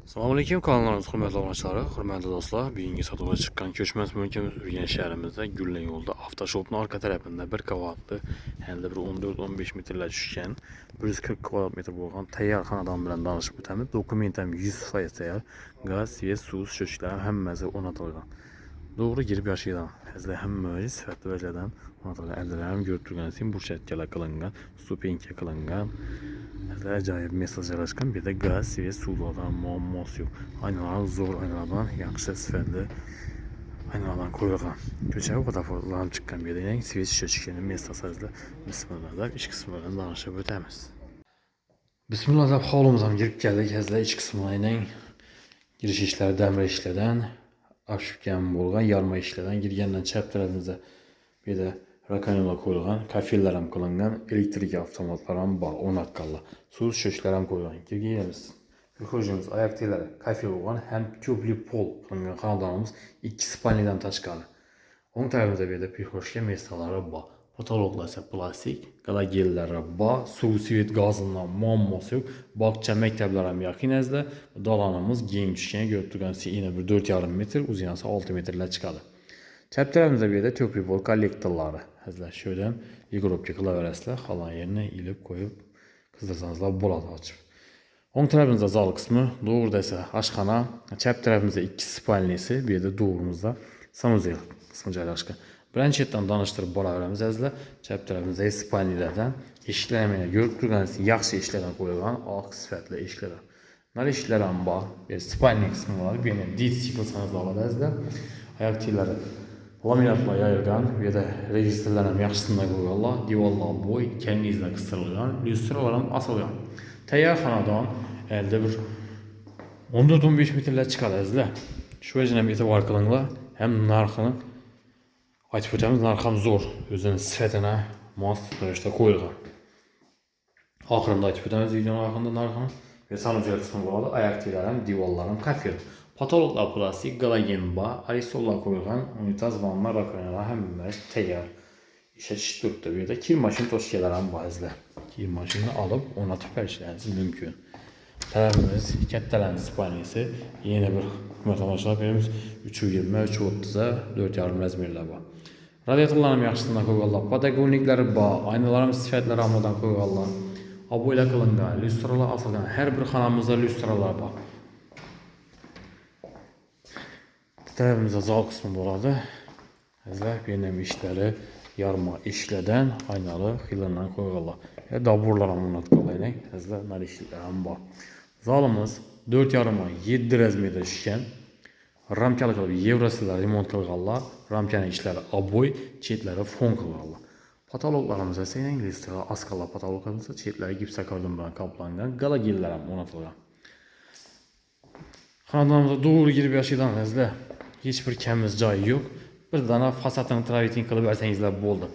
Assalomu alaykum kanallarimiz hurmatli obunachilar, hurmatli do'stlar. Bugungi sotuvga chiqqan ko'chmas mulkimiz Urganch shahrimizda Gullan yo'lida avtoshopning orqa tarafida bir qavatli, hamda bir 14-15 metrlar tushgan 140 kvadrat metr bo'lgan tayyor xonadon bilan tanishib o'tamiz. Dokument ham 100% tayyor. Gaz, svet, suv, sho'chlar hammasi o'rnatilgan. To'g'ri girib yashaydigan. Sizlar hamma sifatli vajadan o'rnatilgan. Albatta ham ko'rib turganingizdek burchakkalar qilingan, stupenka qilingan. Ajoyib mesaj joylashgan. Bu yerda gaz, svet, suvlardan muammosi yo'q. Aynalar zo'r aynalardan yaxshi sifatli aynalardan qo'yilgan. Ko'cha fotolardan chiqqan. Bu yerda eng svet sho'chkani mesajlar. Bismillah ichki qismlaridan tanishib o'tamiz. Bismillah deb hovlimizga kirib keldik. Sizlar ichki qismlarining girish ishlari, damir ishlaridan afshukkan bo'lgan, yarma ishlardan girgandan chap tarafimizda bu yerda rakonlar qo'yilgan, kafellar ham qilingan, elektrik avtomatlar ham bor, o'rnatganlar. Suv sho'chlar ham qo'yilgan. Kelganmiz. Prixojimiz oyoq telari kafe bo'lgan, ham ko'pli pol qilingan xonadonimiz 2 spalnidan tashqari. O'ng tarafimizda bu yerda prixojga mestalari bor. Potologlar esa plastik, galagellari bor, suv, svet, gazidan muammosi yo'q. Bog'cha, maktablar ham yaqinazda. Dolonimiz keng tushgan, ko'rib turganingizdek, yana bir 4,5 metr, uzunasi 6 metrlar chiqadi. Chap tarafimizda bu yerda to'pli pol kollektorlari. Sizlar sho'dan yig'iribga qilaverasizlar, qolgan yerni ilib qo'yib qizdirsangizlar bo'ladi ochib. O'ng tarafimizda zal qismi, to'g'rida esa oshxona, chap tarafimizda 2 spalnisi, bu yerda to'g'rimizda sanuzel qismi joylashgan. Birinchi chetdan tanishtirib boraveramiz azizlar. Chap tarafimizda spalnilardan eshiklarni ko'rib turganingizdek yaxshi eshiklardan qo'yilgan, oq sifatli eshiklar. Nar eshiklar ham bor. Bu spalni qismi bor. Bu yerda DC qilsangiz bo'ladi azizlar. Oyoq tillari laminatlar yayilgan, bu yerda registrlar ham yaxshisidan qo'yganlar, divorlar bo'y, karnizlar qistirilgan, lyustralar ham osilgan. Tayyor xonadon, elde bir 14-15 metrlar chiqadi azizlar. Shu vajdan ham e'tibor qilinglar, ham narxini aytib o'tamiz, narxi ham zo'r, o'zining sifatini mos ravishda qo'yilgan. Oxirimda aytib o'tamiz videoning oxirida narxini. Ve sanuzel qismi bo'ladi, oyoq tillari ham, divorlar ham kafir. Patologlar plastik, galagen bar, arisollar qo'yilgan, unitaz, vanna, rakonalar hammasi tayyor. Ishga tushib turibdi. Bu yerda kir mashin toshkalar ham bor azizlar. Kir mashinani olib o'rnatib berishingiz mumkin. Tarafimiz kattalar spalnisi, yana bir matematiklar beramiz 320, 330 ga 4,5 razmerlar bor. Radiatorlar ham yaxshisidan qo'yganlar, podagonliklari bor, aynalar ham sifatli ramlardan qo'yganlar. Aboylar qilingan, lyustralar asilgan, har bir xonamizda lyustralar bor. Tarafimizda zal qismi bo'ladi. Azizlar, benim ishlari yarma ishlardan aynalı xillardan qo'yganlar. Daburlar ham o'rnatganlar. Azizlar, nar ishlar ham bor. Zalimiz 4,5 ga 7 razmerda tushgan. Ramkali qilib Yevrosillar remont qilganlar. Ramkaning ishlari aboy, chetlari fon qilganlar. Patologlarimiz esa inglizcha askala patologlarimiz chetlari gipsokardon bilan kaplangan, galagellar ham o'rnatilgan. Xonadonimizda to'g'ri girib yashaydigan azizlar. Hech bir kamiz joyi yo'q. Bir dana fasadini traviting qilib bersangizlar bo'ldi.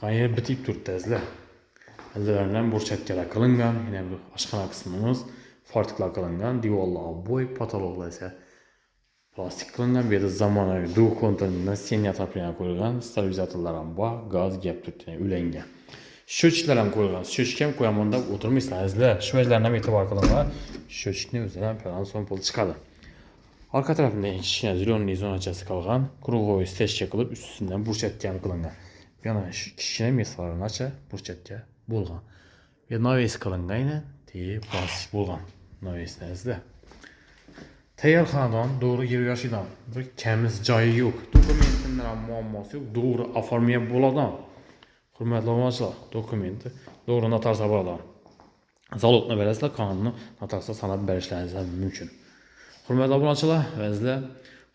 Qayerga bitib turibdi azizlar. Albalardan burchakkalar qilingan, yana bu oshxona qismimiz fortiklar qilingan, divorlar bo'y, patologlar esa plastik qilingan. Bu yerda zamonaviy dual kontroldan stenya отопление qo'yilgan, stabilizatorlar ham bor, gaz gap turibdi, ulangan. Sho'chlar ham qo'yilgan. Sho'chga ham qo'yaman deb o'tirmaysizlar azizlar. Shu vajlarga ham e'tibor qilinglar. Sho'chni o'zidan plan son pol chiqadi. Arka tarafında kichkina zilonli zonachasi qolgan, krugovoy stechka qilib ustidan burchakka ham qilingan. Yana kichkina mesalargacha burchakka bo'lgan. Bu naves qilingan, plastik bo'lgan. Navesingizda. Tayyor xonadon, to'g'ri girib yashaydigan, bir kamiz joyi yo'q. Dokumentlar ham muammosi yo'q, to'g'ri oformlab bo'ladi. Hurmatli obunachilar, dokumenti to'g'ri notarsa bo'ladi. Zalogni berasizlar, qonunni notarsa sanab berishlaringiz mumkin. Hurmatli obunachilar, sizlar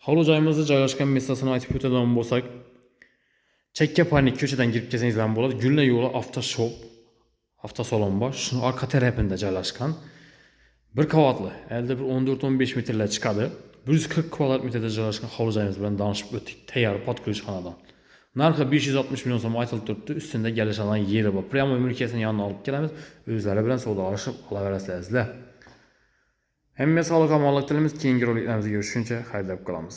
hovli joyimizda joylashgan mestasini aytib o'tadigan bo'lsak, Chakka panik ko'chadan kirib kelsangizlar ham bo'ladi. Gullan yo'li avtoshop, avtosalon bor. Shuni orqa tarafida joylashgan. Bir qavatli, elde bir 14-15 metrlar chiqadi. 140 kvadrat metrda joylashgan hovli joyimiz bilan tanishib o'tdik. Tayyor podkirish xonadon. Narxi 560 million so'm aytilib turibdi. Ustida gelishadigan yeri bor. Primo mulkiyasini yonina olib kelamiz. O'zlari bilan savdolashib olaverasizlar. Hamma sog'lik, omonlik tilamiz. Keyingi roliklarimizda görüşguncha xayrlab qolamiz.